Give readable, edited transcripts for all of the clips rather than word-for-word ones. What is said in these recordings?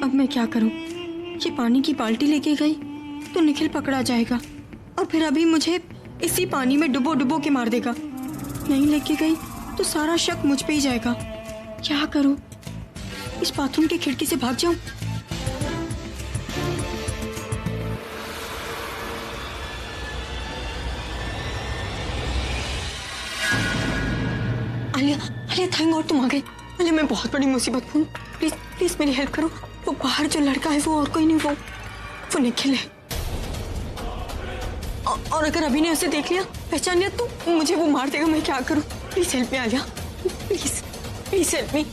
अब मैं क्या करूं? ये पानी की बाल्टी लेके गई तो निखिल पकड़ा जाएगा और फिर अभी मुझे इसी पानी में डुबो डुबो के मार देगा। नहीं लेके गई तो सारा शक मुझ पे ही जाएगा। क्या करूं? इस बाथरूम की खिड़की से भाग जाऊं? आलिया, आलिया, थैंक गॉड तुम आ गई। आलिया, मैं बहुत बड़ी मुसीबत में हूँ। प्लीज प्लीज मेरी हेल्प करो। वो बाहर जो लड़का है वो और कोई नहीं, वो निखिल है। और अगर अभी ने उसे देख लिया, पहचान लिया तो मुझे वो मार देगा। मैं क्या करूं? Please help me Alia, please please help me.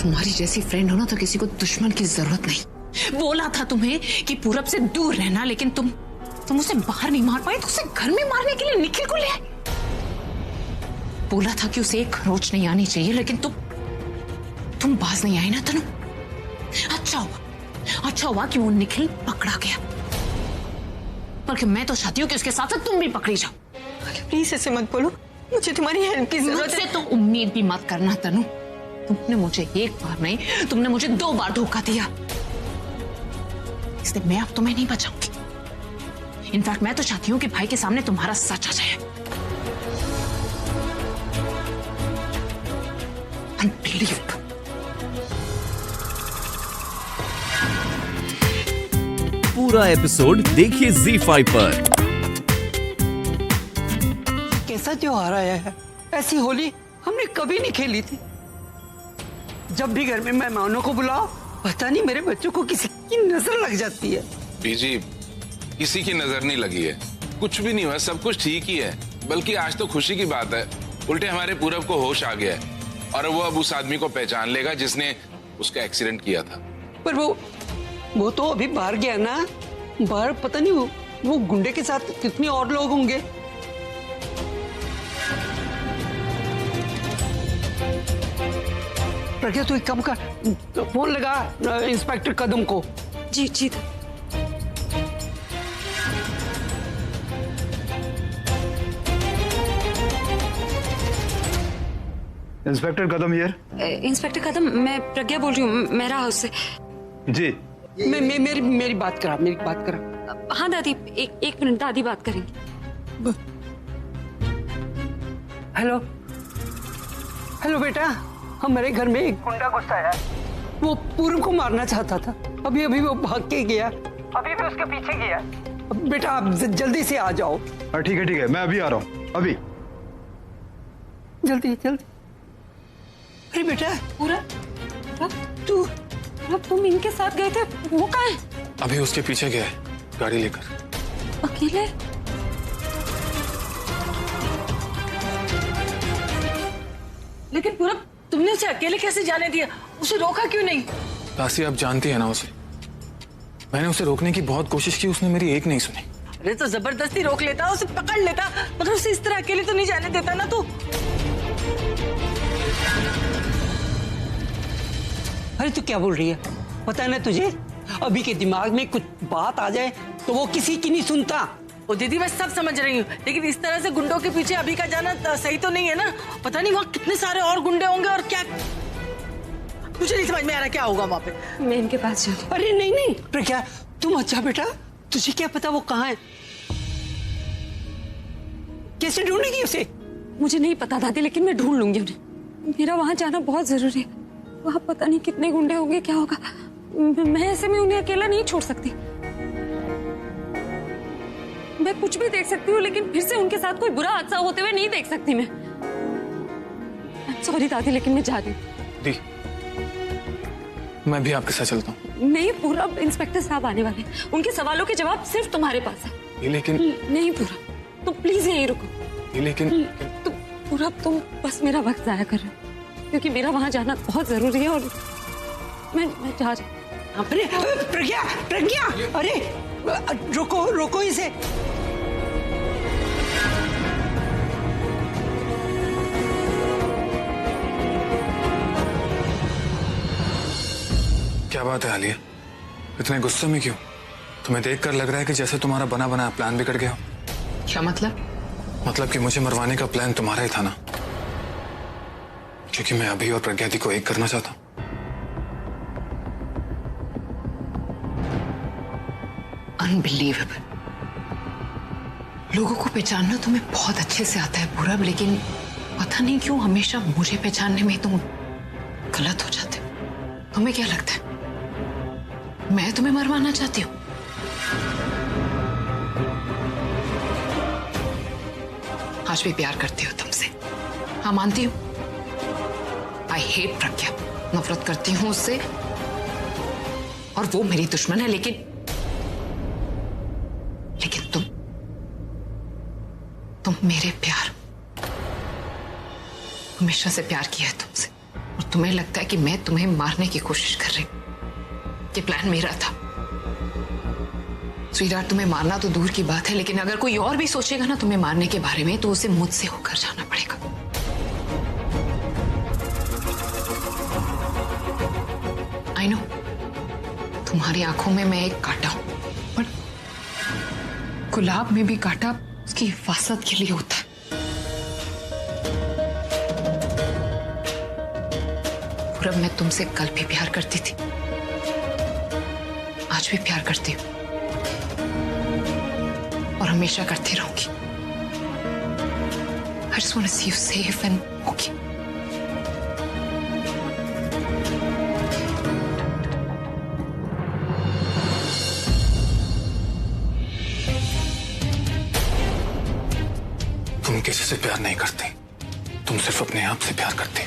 तुम्हारी जैसी फ्रेंड हो ना तो किसी को दुश्मन की जरूरत नहीं। बोला था तुम्हें कि पूरब से दूर रहना, लेकिन तुम उसे बाहर नहीं मार पाए तो उसे घर में मारने के लिए निखिल को ले आए। बोला था कि उसे एक खरोच नहीं आनी चाहिए, लेकिन तुम बाज नहीं आई ना तनु। अच्छा हुआ कि वो निखिल पकड़ा गया, बल्कि मैं तो चाहती हूँ कि उसके साथ साथ तुम भी पकड़ी जाओ। प्लीज ऐसे मत बोलो, मुझे तुम्हारी हेल्प की जरूरत है। मुझसे तो उम्मीद भी मत करना तनु। तुमने मुझे एक बार नहीं, तुमने मुझे 2 बार धोखा दिया, इसलिए मैं अब तुम्हें नहीं बचाऊंगी। इनफैक्ट मैं तो चाहती हूँ कि भाई के सामने तुम्हारा सच आ जाए। Unbelievable. पूरा एपिसोड देखिए ZEE5 पर। कैसा त्योहार आया है? ऐसी होली हमने कभी नहीं खेली थी। जब भी घर में मेहमानों को बुलाओ, पता नहीं मेरे बच्चों को किसी की नजर लग जाती है। बीजी, किसी की नजर नहीं लगी है, कुछ भी नहीं हुआ, सब कुछ ठीक ही है। बल्कि आज तो खुशी की बात है, उल्टे हमारे पूरब को होश आ गया है और वो अब उस आदमी को पहचान लेगा जिसने उसका एक्सीडेंट किया था। पर वो तो अभी बाहर गया ना। बाहर पता नहीं वो गुंडे के साथ कितने और लोग होंगे। प्रज्ञा, तू एक काम कर, फोन लगा इंस्पेक्टर कदम को। जी जी। Inspector Kadam here. Inspector Kadam, मैं प्रज्ञा बोल रही हूँ, मेरा हाउस से। जी। मेरी बात करा। हाँ दादी, एक मिनट, दादी बात करेंगी। हेलो बेटा, हमारे घर में एक गुंडा घुसा है। वो पूरब को मारना चाहता था। अभी वो भाग के गया, अभी भी उसके पीछे गया। बेटा आप जल्दी से आ जाओ। ठीक है, मैं अभी आ रहा हूँ, अभी। जल्दी। अरे बेटा, पूरब, तुम इनके साथ गए थे, वो कहाँ है? अभी उसके पीछे गया है गाड़ी लेकर। अकेले? लेकिन पूरब, तुमने उसे अकेले कैसे जाने दिया? उसे रोका क्यों नहीं? दासी, आप जानती है ना उसे। मैंने उसे रोकने की बहुत कोशिश की, उसने मेरी एक नहीं सुनी। अरे तो जबरदस्ती रोक लेता, उसे पकड़ लेता, मगर उसे इस तरह अकेले तो नहीं जाने देता ना तू। अरे तू क्या बोल रही है? पता है ना तुझे, अभी के दिमाग में कुछ बात आ जाए तो वो किसी की नहीं सुनता। ओ दीदी, मैं सब समझ रही हूँ, लेकिन इस तरह से गुंडों के पीछे अभी का जाना सही तो नहीं है ना। पता नहीं वहाँ कितने सारे और गुंडे होंगे और क्या, मुझे नहीं समझ में आ रहा क्या होगा वहाँ पे। मैं इनके पास जाऊँ? अरे नहीं प्रज्ञा, तुम अच्छा बेटा, तुझे क्या पता वो कहाँ है? कैसे ढूंढेगी उसे? मुझे नहीं पता दादी, लेकिन मैं ढूंढ लूंगी उन्हें। मेरा वहाँ जाना बहुत जरूरी है। वहाँ पता नहीं कितने गुंडे होंगे, क्या होगा। मैं ऐसे में उन्हें अकेला नहीं छोड़ सकती। मैं कुछ भी देख सकती हूँ, लेकिन फिर से उनके साथ कोई बुरा हादसा होते हुए नहीं देख सकती मैं। सॉरी दादी, लेकिन मैं जा रही हूँ। दी, मैं भी आपके साथ चलता हूँ। नहीं पूरब, इंस्पेक्टर साहब आने वाले हैं, उनके सवालों के जवाब सिर्फ तुम्हारे पास है। लेकिन नहीं पूरब, तुम प्लीज यहीं रुको। लेकिन पूरब, तुम बस मेरा वक्त जाया कर रहे हो, क्योंकि मेरा वहां जाना बहुत जरूरी है और मैं जा रही हूँ। अरे प्रज्ञा, अरे रोको इसे। क्या बात है आलिया, इतने गुस्से में क्यों? तुम्हें देखकर लग रहा है कि जैसे तुम्हारा बना बनाया प्लान बिगड़ गया। क्या मतलब? मतलब कि मुझे मरवाने का प्लान तुम्हारा ही था ना। क्योंकि मैं अभी और प्रज्ञा दी को एक करना चाहता हूँ। अनबिलीवेबल। लोगों को पहचानना तुम्हें बहुत अच्छे से आता है पूरब, लेकिन पता नहीं क्यों हमेशा मुझे पहचानने में तुम गलत हो जाते हो। तुम्हें क्या लगता है मैं तुम्हें मरवाना चाहती हूँ? आज भी प्यार करती हो तुमसे, हाँ मानती हूँ। आई हेट प्रज्ञा, नफरत करती हूँ उससे और वो मेरी दुश्मन है, लेकिन तुम मेरे प्यार, हमेशा से प्यार किया है तुमसे और तुम्हें लगता है कि मैं तुम्हें मारने की कोशिश कर रही हूं। ये प्लान मेरा था। स्वीटहार्ट, तुम्हें मारना तो दूर की बात है, लेकिन अगर कोई और भी सोचेगा ना तुम्हें मारने के बारे में तो उसे मुझसे होकर जाना पड़ेगा। आई नो तुम्हारी आंखों में मैं एक कांटा हूं, बट गुलाब में भी कांटा उसकी हिफाजत के लिए होता है। पूरब, मैं तुमसे कल भी प्यार करती थी, आज भी प्यार करती हूँ और हमेशा करती रहूंगी। I just want to see you safe and okay. तुम किसी से प्यार नहीं करती, तुम सिर्फ अपने आप से प्यार करती,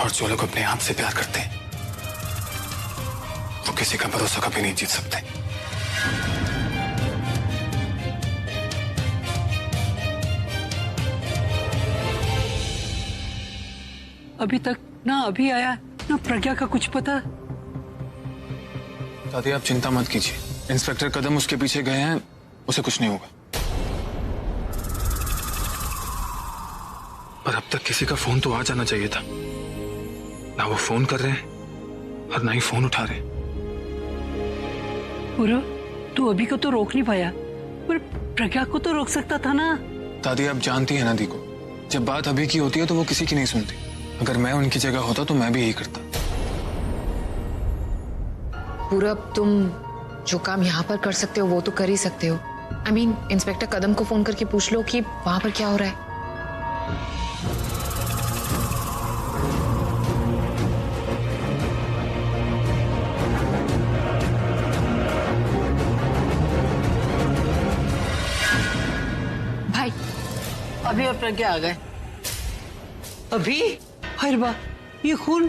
और जो लोग अपने आप से प्यार करते हैं वो किसी का भरोसा कभी नहीं जीत सकते। अभी तक ना अभी आया ना प्रज्ञा का कुछ पता। दादी आप चिंता मत कीजिए, इंस्पेक्टर कदम उसके पीछे गए हैं, उसे कुछ नहीं होगा। पर अब तक किसी का फोन तो आ जाना चाहिए था, ना वो फोन कर रहे हैं और ना ही फोन उठा रहे। पूरब, तू अभी को तो रोक नहीं पाया, पर प्रज्ञा को तो रोक सकता था ना। दादी आप जानती है ना दी को, जब बात अभी की होती है तो वो किसी की नहीं सुनती। अगर मैं उनकी जगह होता तो मैं भी यही करता। पूरब, तुम जो काम यहाँ पर कर सकते हो वो तो कर ही सकते हो। I mean, इंस्पेक्टर कदम को फोन करके पूछ लो कि वहां पर क्या हो रहा है। भाई, अभी और प्रज्ञा आ गए। अभी हर बार ये खून।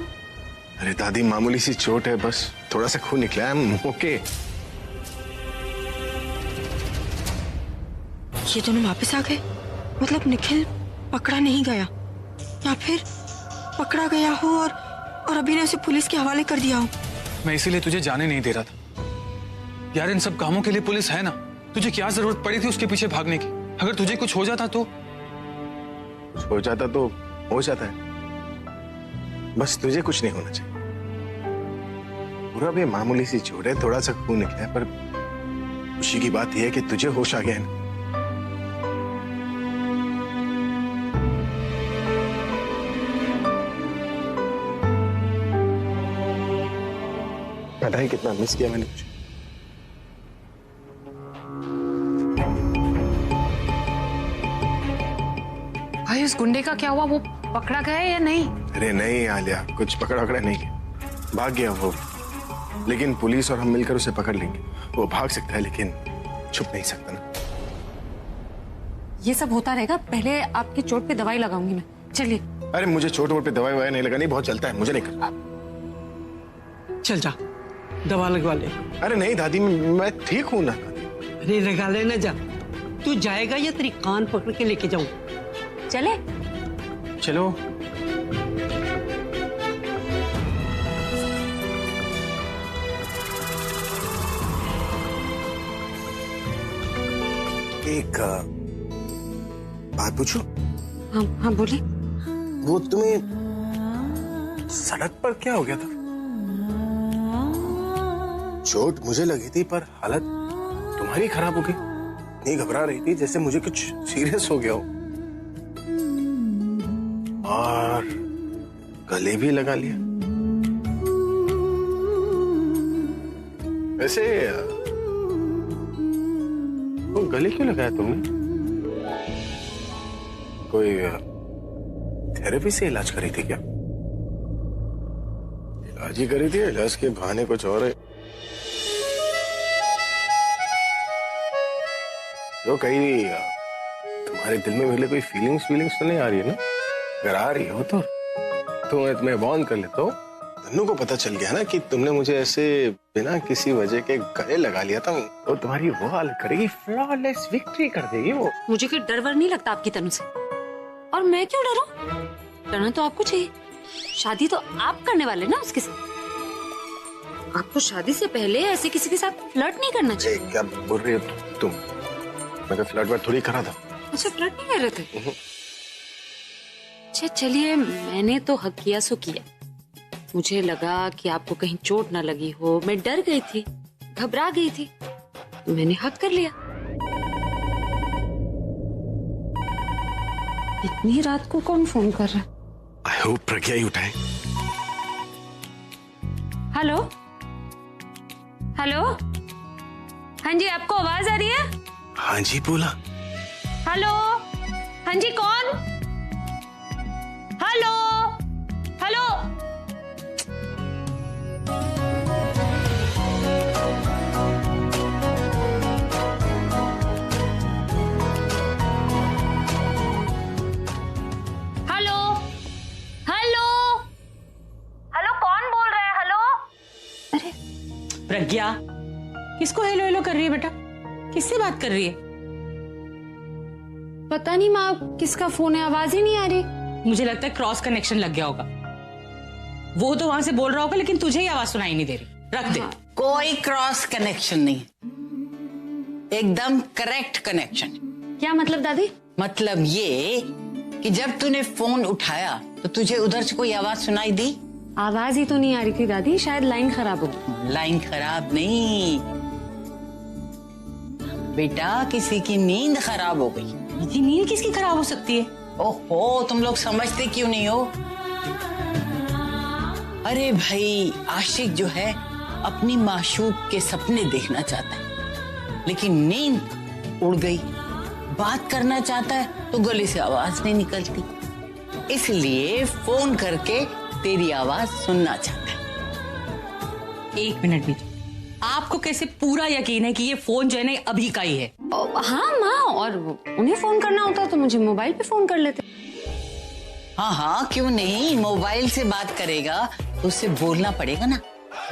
अरे दादी मामूली सी चोट है, बस थोड़ा सा खून निकला है, ओके। ये दोनों वापस आ गए? मतलब निखिल पकड़ा नहीं गया या फिर पकड़ा गया हो और अभी ने उसे पुलिस के हवाले कर दिया हो। मैं इसीलिए तुझे जाने नहीं दे रहा था यार, इन सब कामों के लिए पुलिस है ना। तुझे क्या जरूरत पड़ी थी उसके पीछे भागने की? अगर तुझे कुछ हो जाता तो? कुछ हो जाता तो हो जाता है, बस तुझे कुछ नहीं होना चाहिए। पूरा भी मामूली सी चोट है, थोड़ा सा खून निकला है, पर खुशी की बात यह है कि तुझे होश आ गया है ना। पता है कितना मिस किया मैंने तुझे। भाई उस गुंडे का क्या हुआ? वो पकड़ा गया या नहीं? अरे नहीं आलिया, कुछ पकड़ा नहीं किया, भाग गया वो। लेकिन पुलिस और हम मिलकर उसे पकड़ लेंगे। वो भाग सकता है लेकिन छुप नहीं सकता ना। ये सब होता रहेगा, पहले आपकी चोट पे दवाई लगाऊंगी मैं। चलिए। अरे मुझे चोट वोट पे दवाई ववाई नहीं लगानी, बहुत चलता है, मुझे नहीं करना। चल जा, दवा लगवा ले। अरे नहीं दादी, मैं ठीक हूं ना। अरे लगा लेना, जा। तू जाएगा या तेरी कान पकड़ के लेके जाऊं? चले। चलो। एक बात पूछूं? हाँ बोले। वो तुम्हें सड़क पर क्या हो गया था? चोट मुझे लगी थी पर हालत तुम्हारी खराब हो गई। नहीं घबरा रही थी जैसे मुझे कुछ सीरियस हो गया हो। और गले भी लगा लिया। वैसे वो गले क्यों लगाया तुमने? कोई थेरेपी से इलाज करी थी क्या? इलाज ही करी थी, इलाज के बहाने कुछ और है। तो कहीं तुम्हारे दिल में मेरे कोई फीलिंग्स तो नहीं आ रही है ना? अगर आ रही हो तो मैं वार्न कर लेता हूँ। तन्नू को पता चल गया ना कि तुमने मुझे ऐसे बिना किसी वजह के गले लगा लिया था, तो तुम्हारी वो हालत करेगी, फ्लॉलेस विक्ट्री कर देगी वो। मुझे कोई डर वर नहीं लगता आपकी तनु से, और मैं क्यों डरूं? डरना तो आपको चाहिए। शादी तो आप करने वाले ना उसके साथ। आपको शादी से पहले ऐसे किसी के साथ फ्लर्ट नहीं करना चाहिए। क्या बोल रही हो तुम? मैं फ्लर्ट थोड़ी करा था। अच्छा, फ्लर्ट नहीं कर रहे थे? अच्छा चलिए, मैंने तो हक किया सो किया। मुझे लगा कि आपको कहीं चोट ना लगी हो, मैं डर गई थी, घबरा गई थी, तो मैंने हक कर लिया। इतनी रात को कौन फोन कर रहा है? आई होप प्रज्ञा ही उठाए। हेलो हेलो, हाँ जी, आपको आवाज आ रही है? हाँ जी, बोला। हेलो, हाँ जी, कौन? Hello hello, hello hello hello, कौन बोल रहा है? हेलो। अरे प्रज्ञा, किसको हेलो हेलो कर रही है बेटा? किससे बात कर रही है? पता नहीं माँ, किसका फोन है, आवाज ही नहीं आ रही। मुझे लगता है क्रॉस कनेक्शन लग गया होगा। वो तो वहां से बोल रहा होगा, लेकिन तुझे ही आवाज सुनाई नहीं दे रही। रख दे। कोई क्रॉस कनेक्शन नहीं, एकदम करेक्ट कनेक्शन। क्या मतलब दादी? मतलब ये कि जब तूने फोन उठाया तो तुझे उधर से कोई आवाज सुनाई दी? आवाज ही तो नहीं आ रही थी दादी, शायद लाइन खराब होगी। लाइन खराब नहीं बेटा, किसी की नींद खराब हो गई। ये नींद किसकी खराब हो सकती है? ओहो, तुम लोग समझते क्यों नहीं हो? अरे भाई, आशिक जो है अपनी माशूक के सपने देखना चाहता है, लेकिन नींद उड़ गई। बात करना चाहता है तो गले से आवाज नहीं निकलती, इसलिए फोन करके तेरी आवाज सुनना चाहता है। एक मिनट भी, आपको कैसे पूरा यकीन है कि ये फोन जो है ना अभी का ही है? हाँ माँ, और उन्हें फोन करना होता तो मुझे मोबाइल पे फोन कर लेते। हाँ हाँ, क्यों नहीं? मोबाइल से बात करेगा तो उससे बोलना पड़ेगा ना।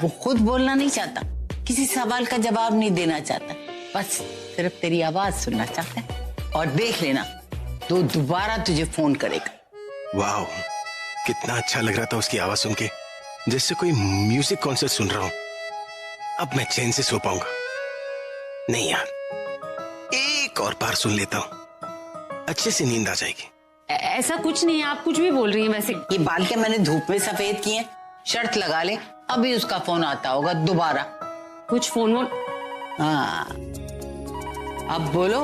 वो खुद बोलना नहीं चाहता, किसी सवाल का जवाब नहीं देना चाहता, बस सिर्फ तेरी आवाज सुनना चाहता है। और देख लेना, तो दोबारा तुझे फोन करेगा। वाह, कितना अच्छा लग रहा था उसकी आवाज सुन के, जैसे कोई म्यूजिक कॉन्सर्ट सुन रहा हूं। अब मैं चैन से सो पाऊंगा। नहीं यार, एक और बार सुन लेता हूं, अच्छे से नींद आ जाएगी। ऐसा कुछ नहीं है, आप कुछ भी बोल रही हैं। वैसे ये बाल के मैंने धूप में सफेद किए, शर्त लगा ले, अभी उसका फोन आता होगा दोबारा। कुछ फोन वोन? हाँ, अब बोलो,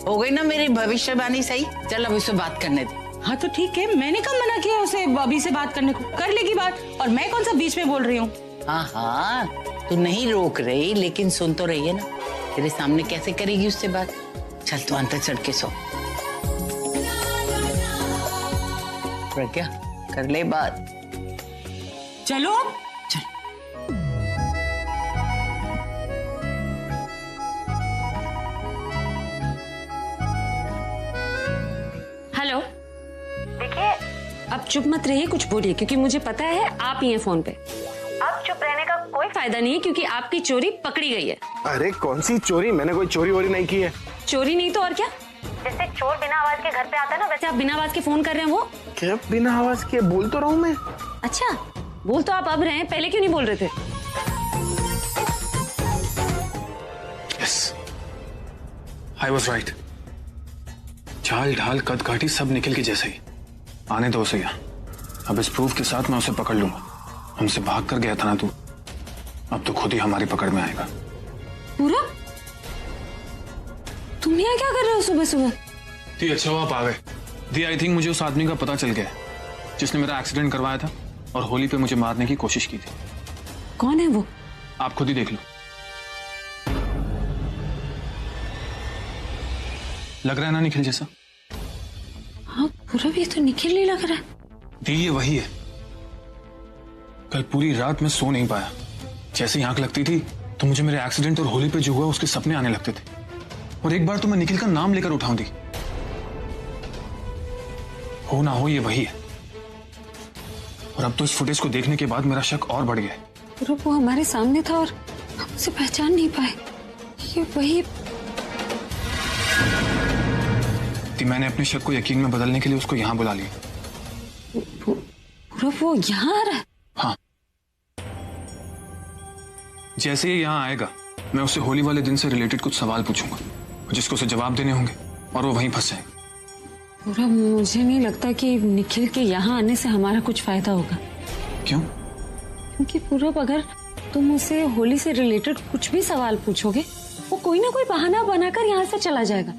हो गई ना मेरी भविष्यवाणी सही? चल अब उससे बात करने दे। हाँ तो ठीक है, मैंने कब मना किया उसे अभी से बात करने को? कर लेगी बात, और मैं कौन सा बीच में बोल रही हूँ? हाँ हाँ, तू नहीं रोक रही, लेकिन सुन तो रही है ना। तेरे सामने कैसे करेगी उससे बात? चल तू अंदर चढ़ के सो। प्रज्ञा, कर ले बात। चलो चल। हेलो, देखिए अब चुप मत रहिए, कुछ बोलिए, क्योंकि मुझे पता है आप ही हैं फोन पे। अब चुप रहने का कोई फायदा नहीं है, क्योंकि आपकी चोरी पकड़ी गई है। अरे कौन सी चोरी? मैंने कोई चोरी वोरी नहीं की है। चोरी नहीं तो और क्या? जैसे चोर बिना आवाज के घर पे आता है ना, वैसे आप बिना आवाज के फोन कर रहे हैं। वो क्या बिना आवाज के? बोल तो रहा हूं मैं। अच्छा, बोल तो आप अब रहे हैं, पहले क्यों नहीं बोल रहे थे? Yes, I was right. चाल ढाल कद काठी सब निखिल की जैसे ही। आने दो उसे यहाँ। अब इस प्रूफ के साथ मैं उसे पकड़ लूंगा। हमसे भाग कर गया था ना तू, अब तो खुद ही हमारी पकड़ में आएगा। पूरा तुम यहाँ क्या कर रहे हो सुबह सुबह? दी, अच्छा हुआ आप आ गए। दी, आई थिंक मुझे उस आदमी का पता चल गया जिसने मेरा एक्सीडेंट करवाया था। और होली पे मुझे मारने की कोशिश की थी। कौन है वो? आप खुद ही देख लो। लग रहा है ना निखिल जैसा? हाँ पूरा भी तो निखिल नहीं लग रहा है। दी ये वही है। कल पूरी रात मैं सो नहीं पाया। जैसे ही आंख लगती थी तो मुझे मेरे एक्सीडेंट और होली पे जो हुआ उसके सपने आने लगते थे, और एक बार तो मैं निखिल का नाम लेकर उठाऊं दी। हो ना हो ये वही है। और अब तो इस फुटेज को देखने के बाद मेरा शक और बढ़ गया है। पूरा वो हमारे सामने था और हम उसे पहचान नहीं पाए। ये वही। मैंने अपने शक को यकीन में बदलने के लिए उसको यहां बुला लिया। पूरा वो यहाँ आ रहा है? हाँ, जैसे ही यहां आएगा मैं उससे होली वाले दिन से रिलेटेड कुछ सवाल पूछूंगा, जिसको उसे जवाब देने होंगे, और वो वहीं फंस जाएगा। पूरा मुझे नहीं लगता कि निखिल के यहाँ आने से हमारा कुछ फायदा होगा। क्यों? क्योंकि पूरब अगर तुम उसे होली से रिलेटेड कुछ भी सवाल पूछोगे, वो कोई ना कोई बहाना बनाकर यहाँ से चला जाएगा।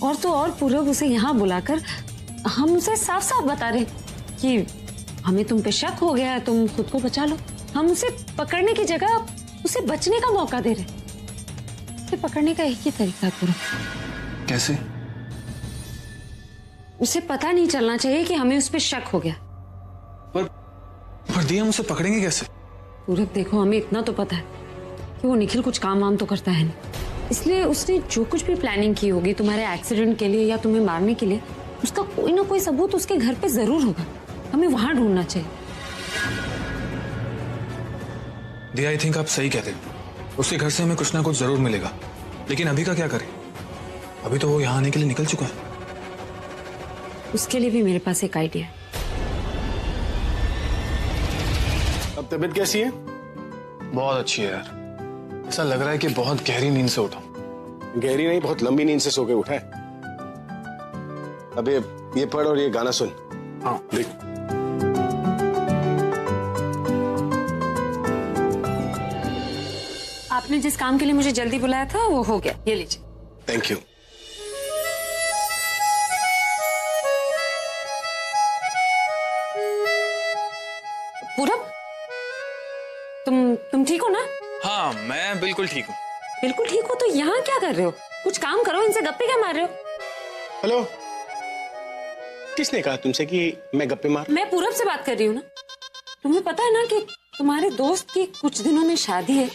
और तो और पूरब उसे यहाँ बुलाकर हम उसे साफ साफ बता रहे कि हमें तुम पे शक हो गया है, तुम खुद को बचा लो। हम उसे पकड़ने की जगह उसे बचने का मौका दे रहे। उसे पकड़ने का एक ही तरीका है पूरब। कैसे? उसे पता नहीं चलना चाहिए कि हमें उस पर शक हो गया। पर दी हम उसे पकड़ेंगे कैसे? पूरब देखो, हमें इतना तो पता है कि वो निखिल कुछ काम वाम तो करता है नहीं, इसलिए उसने जो कुछ भी प्लानिंग की होगी तुम्हारे एक्सीडेंट के लिए या तुम्हें मारने के लिए, उसका कोई ना कोई सबूत उसके घर पे जरूर होगा। हमें वहां ढूंढना चाहिए। दिया, आई थिंक आप सही कहते हैं। उसके घर से हमें कुछ ना कुछ जरूर मिलेगा, लेकिन अभी का क्या करें? अभी तो वो यहाँ आने के लिए निकल चुका है। उसके लिए भी मेरे पास एक आइडिया है। अब तबीयत कैसी है? बहुत अच्छी है यार। ऐसा लग रहा है कि बहुत गहरी नींद से उठा। गहरी नहीं, बहुत लंबी नींद से सो के उठा है। अब ये पढ़ और ये गाना सुन। हाँ देख। आपने जिस काम के लिए मुझे जल्दी बुलाया था वो हो गया, ये लीजिए। Thank you. पूरब, तुम ठीक हो ना? हाँ मैं बिल्कुल ठीक हूँ। बिल्कुल ठीक हो तो यहाँ क्या कर रहे हो? कुछ काम करो, इनसे गप्पे क्या मार रहे हो? हेलो, किसने कहा तुमसे कि मैं गप्पे मार? मैं पूरब से बात कर रही हूँ ना। तुम्हें पता है ना कि तुम्हारे दोस्त की कुछ दिनों में शादी है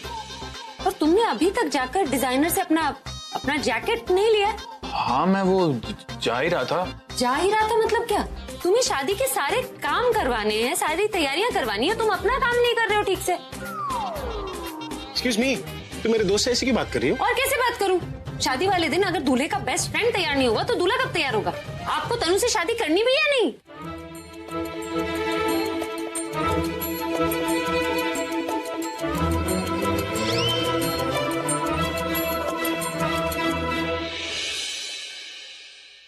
और तुमने अभी तक जाकर डिजाइनर से अपना जैकेट नहीं लिया? हाँ मैं वो जा ही रहा था। जा ही रहा था मतलब क्या? तुम्हें शादी के सारे काम करवाने हैं, सारी तैयारियां करवानी है, तुम अपना काम नहीं कर रहे हो ठीक से। एक्सक्यूज मी, तुम मेरे दोस्त से ऐसी क्यों बात कर रही हो? और कैसे बात करूं? शादी वाले दिन अगर दूल्हे का बेस्ट फ्रेंड तैयार नहीं होगा तो दूल्हा कब तैयार होगा? आपको तनु से शादी करनी भी है नहीं?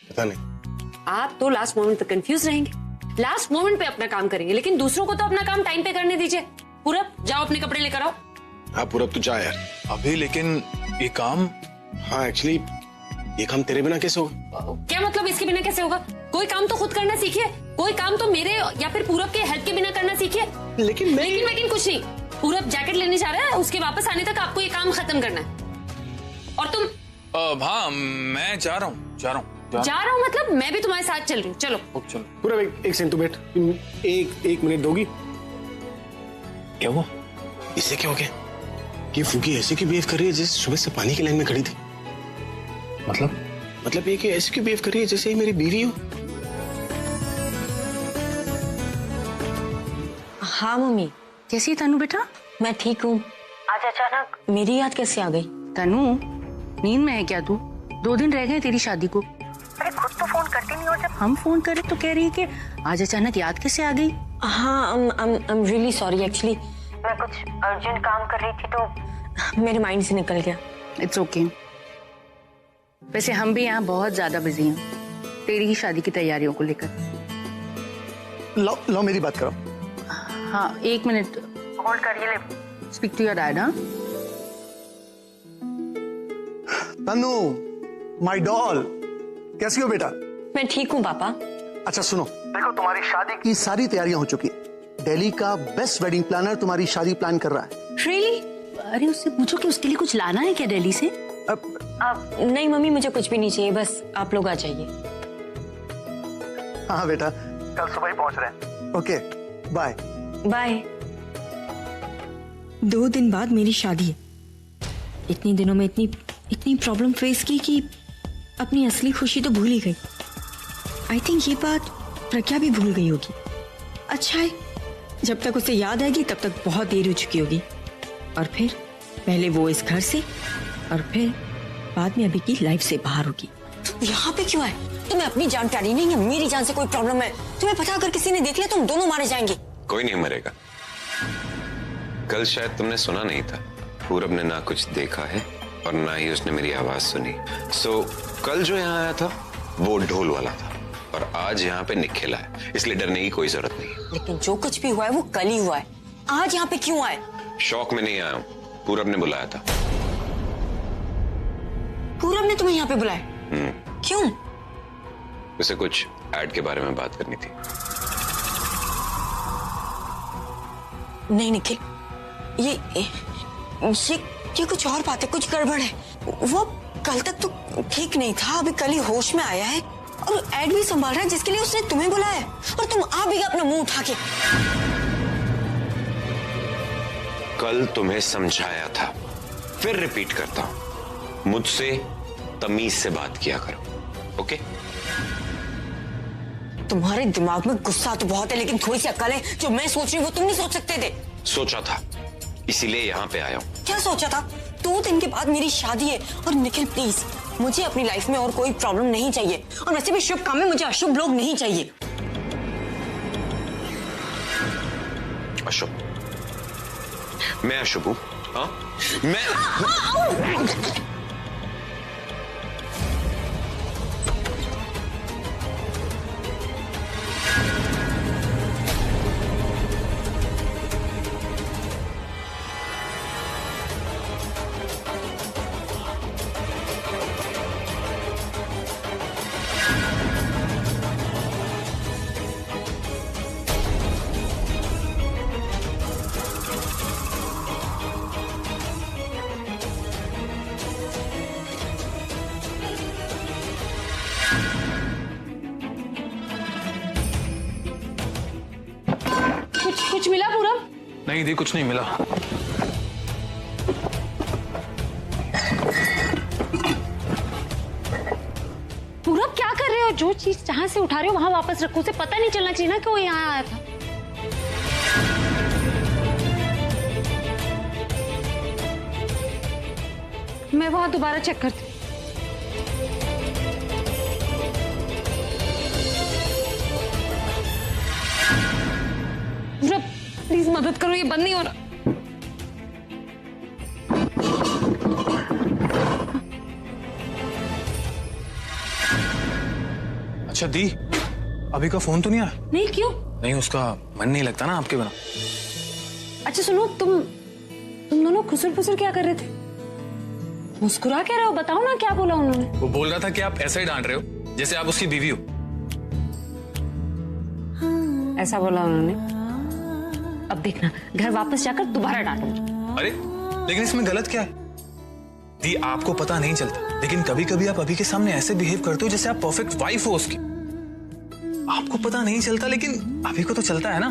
पता नहीं। आप तो लास्ट मोमेंट तक कंफ्यूज रहेंगे, लास्ट मोमेंट पे अपना काम करेंगे, लेकिन दूसरों को तो अपना काम टाइम पे करने दीजिए। पूरब, जाओ अपने कपड़े लेकर आओ। हाँ पूरब, तू जा यार अभी। लेकिन ये काम, हाँ एक्चुअली ये काम तेरे बिना कैसे होगा? क्या मतलब इसके बिना कैसे होगा? कोई काम तो खुद करना सीखिए, कोई काम तो मेरे या फिर पूरब के हेल्प के बिना करना सीखिए। लेकिन कुछ नहीं। पूरब जैकेट लेने जा रहा है, उसके वापस आने तक आपको ये काम खत्म करना है। और तुम? हाँ मैं जा रहा हूँ जा रहा हूँ मतलब मैं भी तुम्हारे साथ चल रही हूँ। चलो चलो। पूरब एक सेकंड, तू बैठ। एक मिनट दोगी? क्या हुआ? इससे क्या हो गया कि फूकी ऐसे क्यों बिहेव कर रही है जैसे सुबह से पानी की लाइन में खड़ी थी? मतलब ये कि ऐसे क्यों बिहेव कर रही है जैसे मेरी बीवी हो? हाँ मम्मी। कैसी है तनु बेटा? मैं ठीक हूँ। आज अचानक मेरी याद कैसे आ गई? तनु, नींद में है क्या तू? 2 दिन रह गए तेरी शादी को। अरे खुद तो फोन करती नहीं, और जब हम फोन करें तो कह रही है कि आज अचानक याद कैसे आ गई? हाँ, I am really sorry. Actually मैं कुछ अर्जेंट काम कर रही थी तो मेरे माइंड से निकल गया। It's okay. वैसे हम भी यहाँ बहुत ज्यादा बिजी हैं तेरी ही शादी की तैयारियों को लेकर। लो मेरी बात करो। हाँ 1 मिनट होल्ड करिए। Speak to your dad. हाँ तनु, माय डॉल, कैसी हो बेटा? मैं ठीक हूँ पापा। अच्छा सुनो, देखो तुम्हारी शादी की सारी तैयारियां हो चुकी है। दिल्ली का बेस्ट वेडिंग प्लानर तुम्हारी शादी प्लान कर रहा है। Really? अरे उससे पूछो कि उसके लिए कुछ लाना है क्या दिल्ली से? नहीं मम्मी, मुझे कुछ भी नहीं चाहिए, बस आप लोग आ जाइए। हाँ बेटा, कल सुबह ही पहुंच रहे हैं। Okay, bye bye. 2 दिन बाद मेरी शादी है। इतने दिनों में इतनी प्रॉब्लम फेस की कि अपनी असली खुशी तो भूल ही गई। आई थिंक ये बात प्रज्ञा भी भूल गई होगी। अच्छा है, जब तक उसे याद आएगी तब तक बहुत देर हो चुकी होगी। और फिर पहले वो इस घर से और फिर बाद में अभी की लाइफ से बाहर होगी। यहाँ पे क्यों है? तुम्हें अपनी जान प्यारी नहीं है, मेरी जान से कोई प्रॉब्लम है? तुम्हें पता अगर किसी ने देख लिया तो हम दोनों मारे जाएंगे। कोई नहीं मरेगा। कल शायद तुमने सुना नहीं था, पूरब ने ना कुछ देखा है और ना ही उसने मेरी आवाज सुनी। सो कल जो यहाँ आया था वो ढोल वाला था और आज यहाँ पे निखिल है, इसलिए डरने की कोई जरूरत नहीं। लेकिन जो कुछ भी हुआ है वो कल ही हुआ है। आज यहाँ पे क्यों आए? शौक में नहीं आया हूँ, पूरब ने बुलाया था। पूरब ने तुम्हें यहाँ पे बुलाया? क्यों? उसे कुछ ऐड के बारे में बात करनी थी। नहीं निखिल, ये कुछ और बात है, कुछ गड़बड़ है। वो कल तक तो ठीक नहीं था, अभी कल ही होश में आया है और ऐड भी संभाल रहा है जिसके लिए उसने तुम्हें बुलाया और तुम आ भी अपना मुंह उठा के। कल तुम्हें समझाया था, फिर रिपीट करता हूं, मुझसे तमीज से बात किया करो, ओके? तुम्हारे दिमाग में गुस्सा तो बहुत है लेकिन थोड़ी सी अक्ल है। जो मैं सोच रही हूँ वो तुम नहीं सोच सकते थे। सोचा था, इसीलिए यहाँ पे आया हूँ। क्या सोचा था? 2 दिन के बाद मेरी शादी है। और निखिल प्लीज, मुझे अपनी लाइफ में और कोई प्रॉब्लम नहीं चाहिए और वैसे भी शुभ काम में मुझे अशुभ लोग नहीं चाहिए। अशुभ? मैं अशुभ हूँ? हाँ? मैं कुछ मिला पूरब? नहीं दी, कुछ नहीं मिला। पूरब क्या कर रहे हो? जो चीज जहां से उठा रहे हो वहां वापस रखो। उसे पता नहीं चलना चाहिए ना कि वो यहाँ आया था। मैं वहां दोबारा चेक करती हूँ। प्लीज मदद करो, ये बंद नहीं हो रहा। अच्छा दी, अभी का फोन तो नहीं आया? नहीं, क्यों? नहीं, उसका मन नहीं लगता ना आपके बिना। अच्छा सुनो, तुम दोनों खुसर फुसर क्या कर रहे थे? मुस्कुरा क्या रहे हो? बताओ ना क्या बोला उन्होंने। वो बोल रहा था कि आप ऐसा ही डांट रहे हो जैसे आप उसकी बीवी हो। ऐसा बोला उन्होंने? अब देखना, घर वापस जाकर दोबारा डांटूंगी। अरे लेकिन इसमें गलत क्या है दी? आपको पता नहीं चलता लेकिन कभी कभी आप अभी के सामने ऐसे बिहेव करते हो जैसे आप परफेक्ट वाइफ हो उसकी। आपको पता नहीं चलता लेकिन अभी को तो चलता है ना।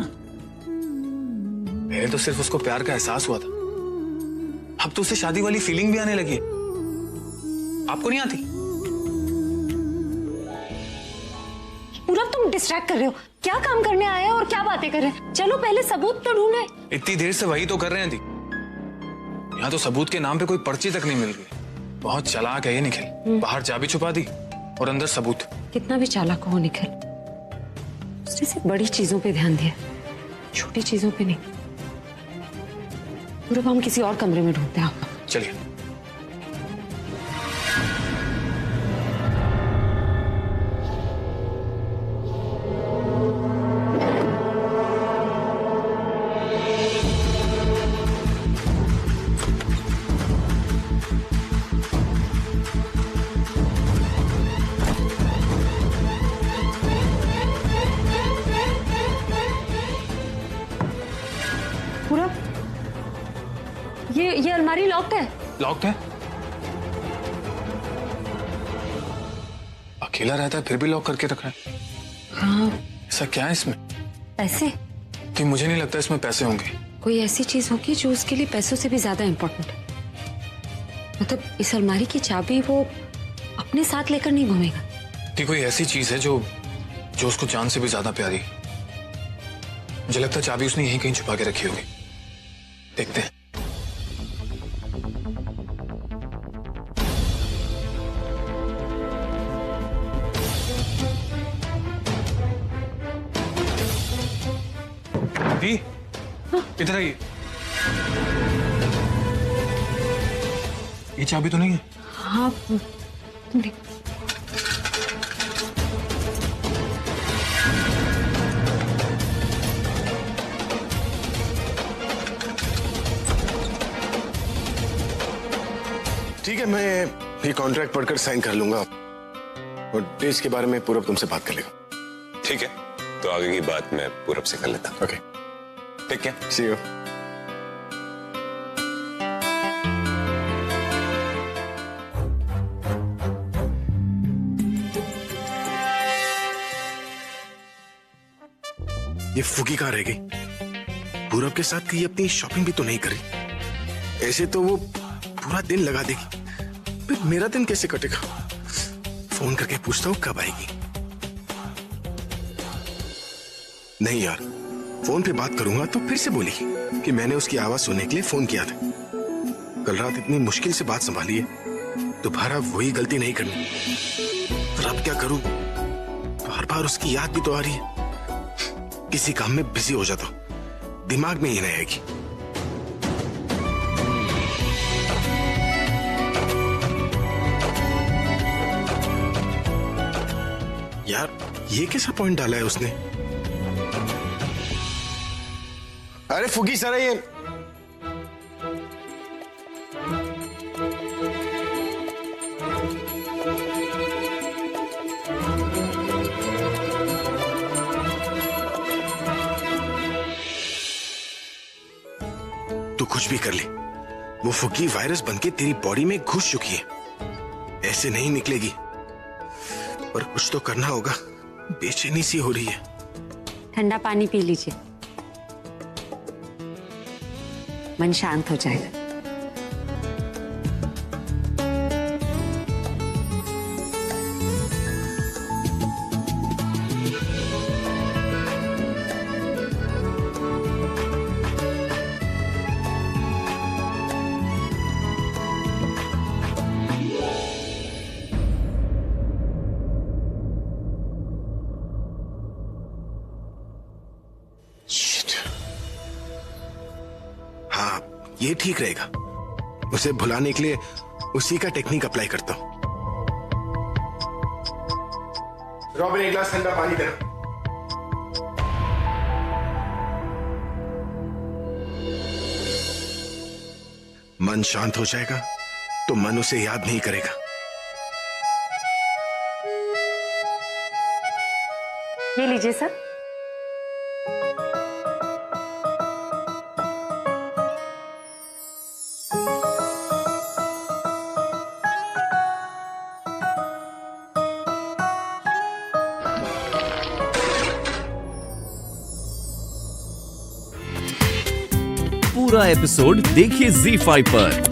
पहले तो सिर्फ उसको प्यार का एहसास हुआ था, अब तो उसे शादी वाली फीलिंग भी आने लगी है। आपको नहीं आती? पूरब तुम डिस्ट्रैक्ट कर रहे हो। क्या काम करने आए हैं और क्या बातें कर रहे हैं? चलो पहले सबूत तो ढूंढे। इतनी देर से वही तो कर रहे हैं दी। यहाँ तो सबूत के नाम पे कोई पर्ची तक नहीं मिल रही। बहुत चालाक है ये निखिल। बाहर चाबी छुपा दी और अंदर सबूत। कितना भी चालाक हो निखिल, उसने सिर्फ बड़ी चीजों पे ध्यान दिया, छोटी चीजों पे नहीं। पूरब हम किसी और कमरे में ढूंढते हैं। चलिए। पूरा ये अलमारी लॉक्ड है। लॉक्ड है? अकेला रहता है फिर भी लॉक करके रखा है। हाँ। ऐसा क्या है इसमें? पैसे? कि मुझे नहीं लगता इसमें पैसे होंगे। कोई ऐसी चीज होगी जो उसके लिए पैसों से भी ज्यादा इम्पोर्टेंट है। मतलब इस अलमारी की चाबी वो अपने साथ लेकर नहीं घूमेगा। कि कोई ऐसी चीज है जो उसको जान से भी ज्यादा प्यारी है। मुझे लगता है चाबी उसने यहीं कहीं छुपा के रखी होगी। देखते हैं। दी, इधर आइए। ये चाबी तो नहीं है? हाँ नहीं। ठीक है, मैं ये कॉन्ट्रैक्ट पढ़कर साइन कर लूंगा और डेट्स के बारे में पूरब तुमसे बात कर लेगा। ठीक है, तो आगे की बात मैं पूरब से कर लेता हूँ। ओके, ठीक है, सी यू। ये फुगी कहाँ रह गई? पूरब के साथ कहीं अपनी शॉपिंग भी तो नहीं करी। ऐसे तो वो पूरा दिन लगा देगी, फिर मेरा दिन कैसे कटेगा? फोन करके पूछता हूँ कब आएगी। नहीं यार, फोन पे बात करूंगा तो फिर से बोली कि मैंने उसकी आवाज सुनने के लिए फोन किया था। कल रात इतनी मुश्किल से बात संभाली है, दोबारा वही गलती नहीं करनी। पर अब क्या करूं? बार बार उसकी याद भी तो आ रही है। किसी काम में बिजी हो जाता हूं, दिमाग में ही नहीं आएगी। यार, ये कैसा पॉइंट डाला है उसने? अरे फुगी सर, ये तू कुछ भी कर ले, वो फुगी वायरस बनके तेरी बॉडी में घुस चुकी है। ऐसे नहीं निकलेगी, पर कुछ तो करना होगा। बेचैनी सी हो रही है। ठंडा पानी पी लीजिए, मन शांत हो जाएगा। हाँ, ये ठीक रहेगा। उसे भुलाने के लिए उसी का टेक्निक अप्लाई करता हूं। रॉबिन, एक गिलास ठंडा पानी देना। मन शांत हो जाएगा तो मन उसे याद नहीं करेगा। ये लीजिए सर। पूरा एपिसोड देखिए ZEE5 पर।